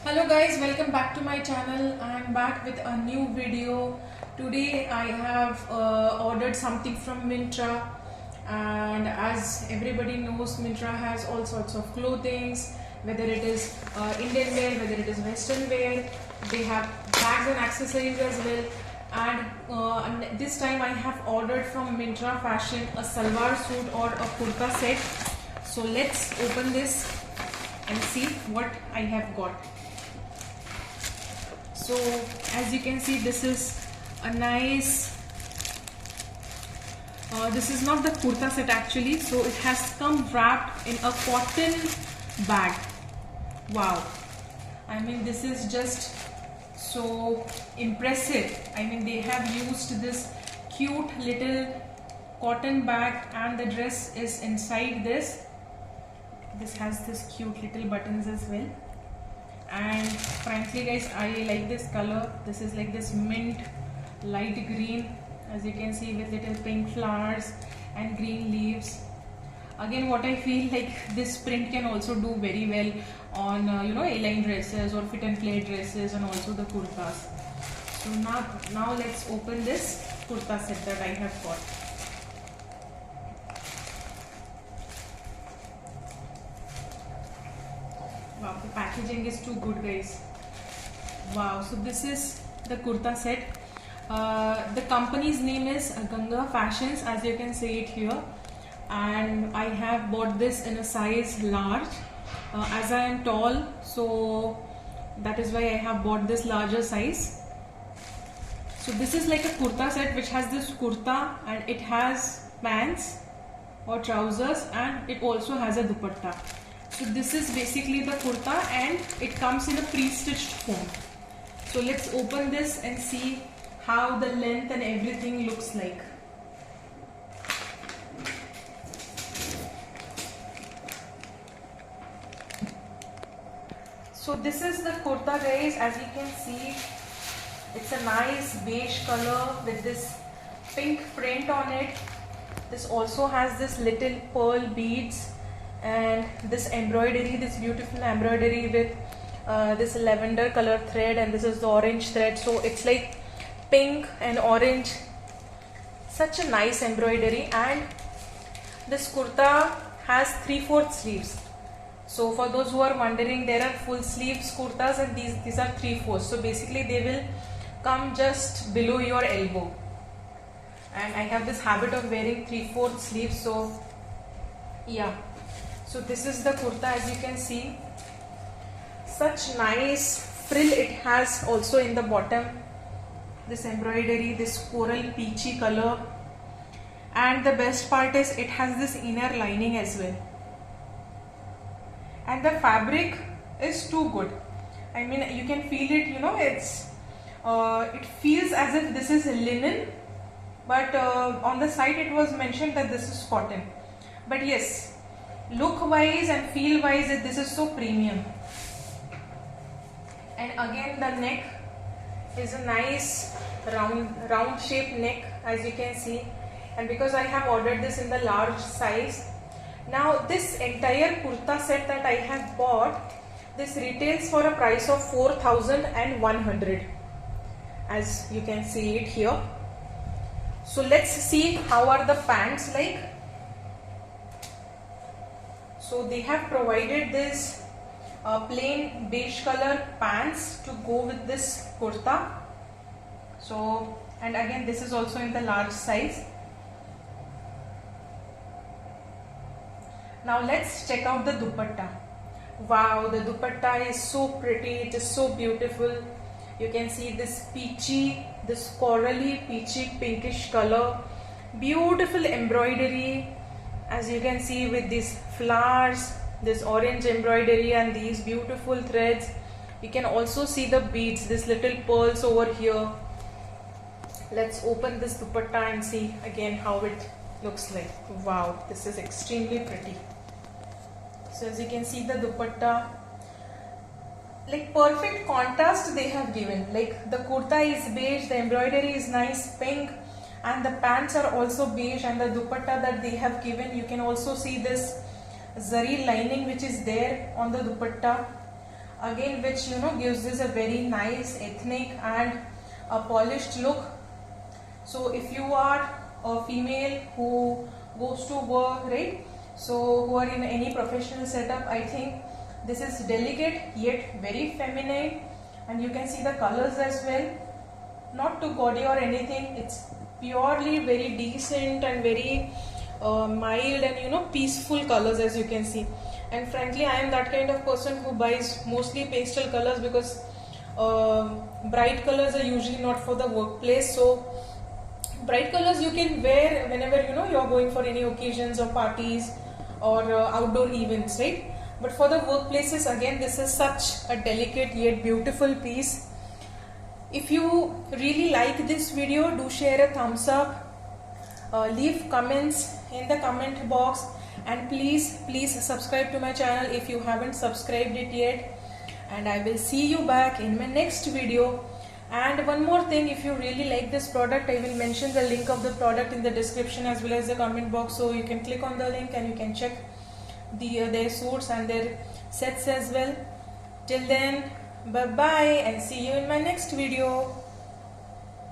Hello guys, welcome back to my channel. I am back with a new video. Today I have ordered something from Myntra, and as everybody knows, Myntra has all sorts of clothings, whether it is Indian wear, whether it is Western wear. They have bags and accessories as well. And this time I have ordered from Myntra Fashion a salwar suit or a kurta set. So let's open this and see what I have got. So as you can see, this is a nice, this is not the kurta set actually, so it has come wrapped in a cotton bag. Wow, I mean this is just so impressive. I mean they have used this cute little cotton bag and the dress is inside this. This has this cute little buttons as well. And frankly guys, I like this color. This is like this mint light green, as you can see, with little pink flowers and green leaves. Again, what I feel like, this print can also do very well on A-line dresses or fit and play dresses, and also the kurtas. So now let's open this kurta set that I have got. Wow, the packaging is too good guys. Wow, so this is the kurta set. The company's name is Ganga Fashions, as you can see it here, and I have bought this in a size large. As I am tall, so that is why I have bought this larger size. So this is like a kurta set which has this kurta, and it has pants or trousers, and it also has a dupatta. So this is basically the kurta, and it comes in a pre-stitched form. So let's open this and see how the length and everything looks like. So this is the kurta guys, as you can see. It's a nice beige color with this pink print on it. This also has this little pearl beads and this embroidery, this beautiful embroidery with this lavender color thread, and this is the orange thread. So it's like pink and orange. Such a nice embroidery. And this kurta has 3/4 sleeves. So for those who are wondering, there are full sleeves kurtas, and these are 3/4. So basically they will come just below your elbow. And I have this habit of wearing 3/4 sleeves, so yeah. So this is the kurta, as you can see. Such nice frill it has also in the bottom. This embroidery, this coral peachy color. And the best part is it has this inner lining as well. And the fabric is too good. I mean, you can feel it, it feels as if this is linen. But on the site it was mentioned that this is cotton. But yes, look wise and feel wise, this is so premium. And again, the neck is a nice round shaped neck, as you can see. And because I have ordered this in the large size, now this entire kurta set that I have bought, this retails for a price of 4,100, as you can see it here. So let's see how are the pants like. So they have provided this plain beige color pants to go with this kurta. So, and again this is also in the large size. Now let's check out the dupatta. Wow, the dupatta is so pretty, it is so beautiful. You can see this peachy, this corally peachy pinkish color. Beautiful embroidery, as you can see, with these flowers, this orange embroidery and these beautiful threads. You can also see the beads, this little pearls over here. Let's open this dupatta and see again how it looks like. Wow, this is extremely pretty. So as you can see, the dupatta, like perfect contrast they have given. Like the kurta is beige, the embroidery is nice pink, and the pants are also beige, and the dupatta that they have given, you can also see this zari lining which is there on the dupatta. again, which gives this a very nice ethnic and a polished look. So if you are a female who goes to work, right, so who are in any professional setup, I think this is delicate yet very feminine, and you can see the colors as well, not too gaudy or anything. It's purely very decent and very mild and peaceful colors, as you can see. And frankly, I am that kind of person who buys mostly pastel colors, because bright colors are usually not for the workplace. So bright colors you can wear whenever you're going for any occasions or parties or outdoor events, right? But for the workplaces, again, this is such a delicate yet beautiful piece. If you really like this video, do share a thumbs up, leave comments in the comment box, and please subscribe to my channel if you haven't subscribed it yet. And I will see you back in my next video. And one more thing, if you really like this product, I will mention the link of the product in the description as well as the comment box, so you can click on the link and you can check their suits and their sets as well. Till then, bye bye, and see you in my next video.